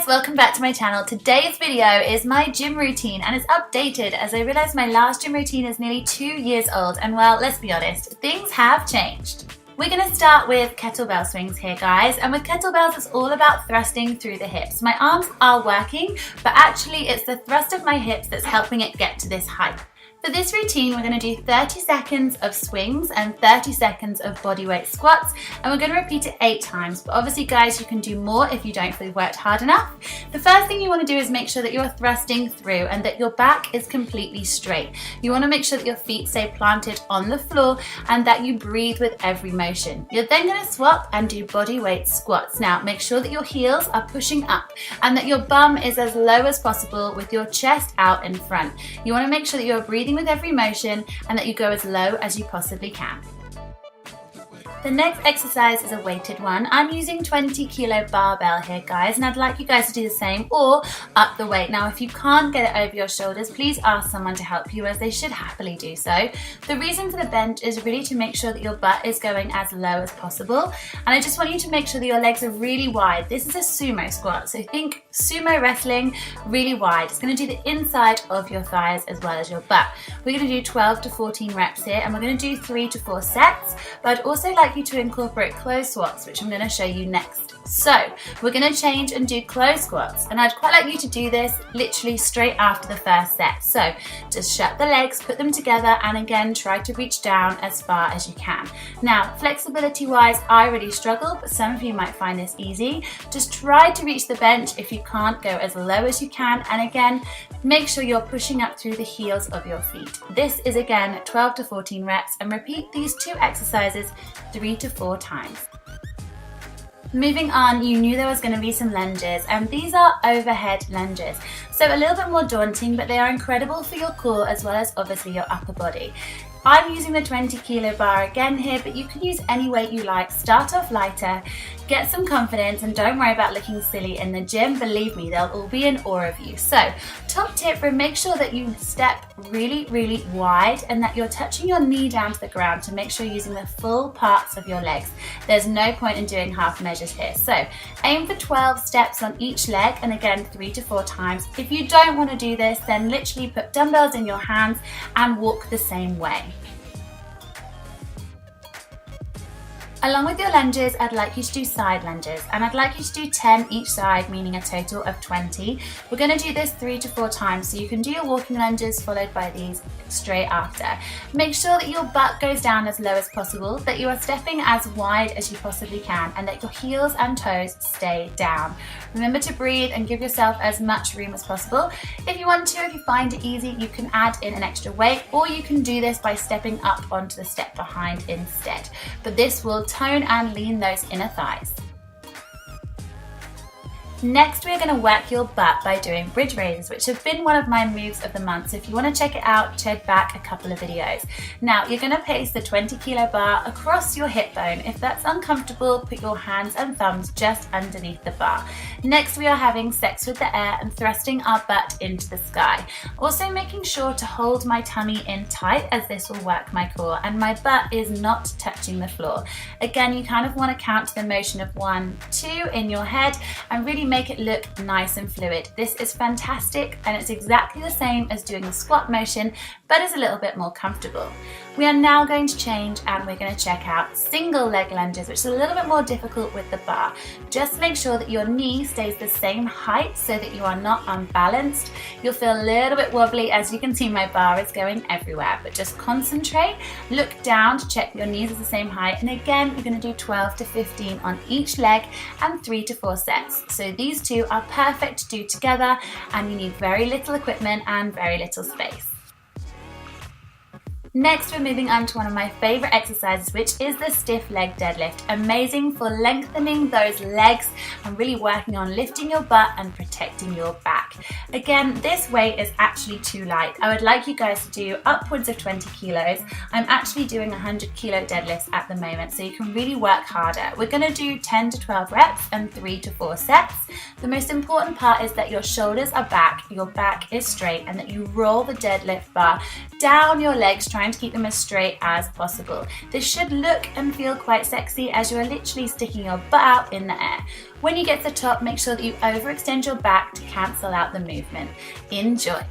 guys, welcome back to my channel. Today's video is my gym routine and it's updated as I realised my last gym routine is nearly 2 years old and well, let's be honest, things have changed. We're going to start with kettlebell swings here guys, and with kettlebells it's all about thrusting through the hips. My arms are working, but actually it's the thrust of my hips that's helping it get to this height. For this routine, we're going to do 30 seconds of swings and 30 seconds of bodyweight squats, and we're going to repeat it 8 times. But obviously, guys, you can do more if you don't feel you've worked hard enough. The first thing you want to do is make sure that you're thrusting through and that your back is completely straight. You want to make sure that your feet stay planted on the floor and that you breathe with every motion. You're then going to swap and do bodyweight squats. Now, make sure that your heels are pushing up and that your bum is as low as possible with your chest out in front. You want to make sure that you're breathing with every motion and that you go as low as you possibly can. The next exercise is a weighted one. I'm using 20 kilo barbell here guys, and I'd like you guys to do the same or up the weight. Now if you can't get it over your shoulders, please ask someone to help you, as they should happily do so. The reason for the bench is really to make sure that your butt is going as low as possible, and I just want you to make sure that your legs are really wide. This is a sumo squat, so think sumo wrestling, really wide. It's going to do the inside of your thighs as well as your butt. We're going to do 12 to 14 reps here, and we're going to do 3 to 4 sets, but I'd also like you to incorporate close squats, which I'm going to show you next. So we're going to change and do close squats, and I'd quite like you to do this literally straight after the first set. So just shut the legs, put them together, and again try to reach down as far as you can. Now flexibility wise, I really struggle, but some of you might find this easy. Just try to reach the bench. If you can't, go as low as you can, and again make sure you're pushing up through the heels of your feet. This is again 12 to 14 reps, and repeat these 2 exercises 3 to 4 times. Moving on, you knew there was going to be some lunges, and these are overhead lunges. So a little bit more daunting, but they are incredible for your core as well as obviously your upper body. I'm using the 20 kilo bar again here, but you can use any weight you like. Start off lighter, get some confidence, and don't worry about looking silly in the gym. Believe me, they'll all be in awe of you. So top tip, make sure that you step really, really wide and that you're touching your knee down to the ground to make sure you're using the full parts of your legs. There's no point in doing half measures here. So aim for 12 steps on each leg, and again 3 to 4 times. If you don't want to do this, then literally put dumbbells in your hands and walk the same way. Along with your lunges, I'd like you to do side lunges, and I'd like you to do 10 each side, meaning a total of 20. We're going to do this 3 to 4 times, so you can do your walking lunges followed by these straight after. Make sure that your butt goes down as low as possible, that you are stepping as wide as you possibly can, and that your heels and toes stay down. Remember to breathe and give yourself as much room as possible. If you want to, if you find it easy, you can add in an extra weight, or you can do this by stepping up onto the step behind instead. But this will tone and lean those inner thighs. Next, we're going to work your butt by doing bridge raises, which have been one of my moves of the month. So if you want to check it out, check back a couple of videos. Now, you're going to place the 20 kilo bar across your hip bone. If that's uncomfortable, put your hands and thumbs just underneath the bar. Next, we are having sex with the air and thrusting our butt into the sky. Also making sure to hold my tummy in tight, as this will work my core, and my butt is not touching the floor. Again, you kind of want to count to the motion of 1, 2 in your head and really make it look nice and fluid. This is fantastic, and it's exactly the same as doing the squat motion, but is a little bit more comfortable. We are now going to change, and we're going to check out single leg lunges, which is a little bit more difficult with the bar. Just make sure that your knee stays the same height so that you are not unbalanced. You'll feel a little bit wobbly. As you can see, my bar is going everywhere, but just concentrate, look down to check your knees are the same height, and again you're going to do 12 to 15 on each leg and 3 to 4 sets. So these 2 are perfect to do together, and you need very little equipment and very little space. Next, we're moving on to one of my favorite exercises, which is the stiff leg deadlift. Amazing for lengthening those legs and really working on lifting your butt and protecting your back. Again, this weight is actually too light. I would like you guys to do upwards of 20 kilos. I'm actually doing 100 kilo deadlifts at the moment, so you can really work harder. We're going to do 10 to 12 reps and 3 to 4 sets. The most important part is that your shoulders are back, your back is straight, and that you roll the deadlift bar down your legs, trying to keep them as straight as possible. This should look and feel quite sexy as you are literally sticking your butt out in the air. When you get to the top, make sure that you overextend your back to cancel out the movement. Enjoy.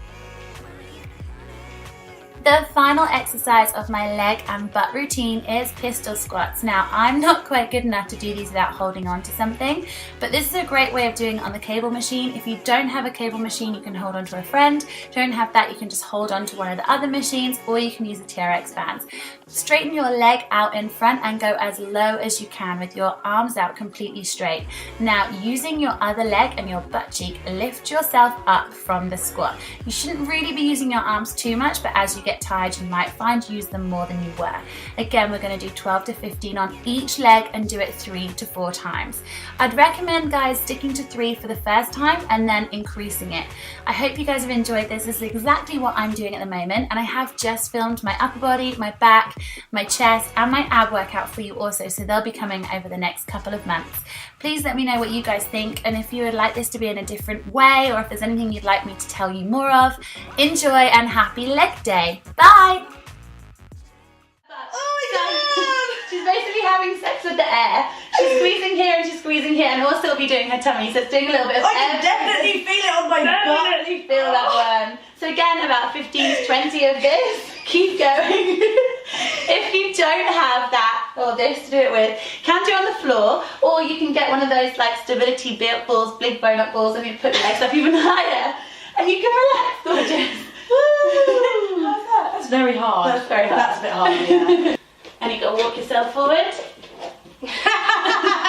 The final exercise of my leg and butt routine is pistol squats. Now, I'm not quite good enough to do these without holding on to something, but this is a great way of doing it on the cable machine. If you don't have a cable machine, you can hold on to a friend. If you don't have that, you can just hold on to one of the other machines, or you can use the TRX bands. Straighten your leg out in front and go as low as you can with your arms out completely straight. Now, using your other leg and your butt cheek, lift yourself up from the squat. You shouldn't really be using your arms too much, but as you get tired, you might find you use them more than you were. Again, we're going to do 12 to 15 on each leg and do it 3 to 4 times. I'd recommend, guys, sticking to 3 for the first time and then increasing it. I hope you guys have enjoyed this. This is exactly what I'm doing at the moment, and I have just filmed my upper body, my back, my chest, and my ab workout for you also, so they'll be coming over the next couple of months. Please let me know what you guys think, and if you would like this to be in a different way, or if there's anything you'd like me to tell you more of. Enjoy and happy leg day. Bye! Oh my god! She's basically having sex with the air. She's squeezing here and she's squeezing here, and also will be doing her tummy, so it's doing a little bit of I can definitely feel it on my butt. Definitely feel that one. So again, about 15 to 20 of this. Keep going. If you don't have that or this to do it with, can do it on the floor, or you can get one of those like stability balls, big bone-up balls, and you put your legs up even higher, and you can relax, gorgeous. How's that? That's very hard. That's very hard. That's a bit hard, yeah. And you got to walk yourself forward.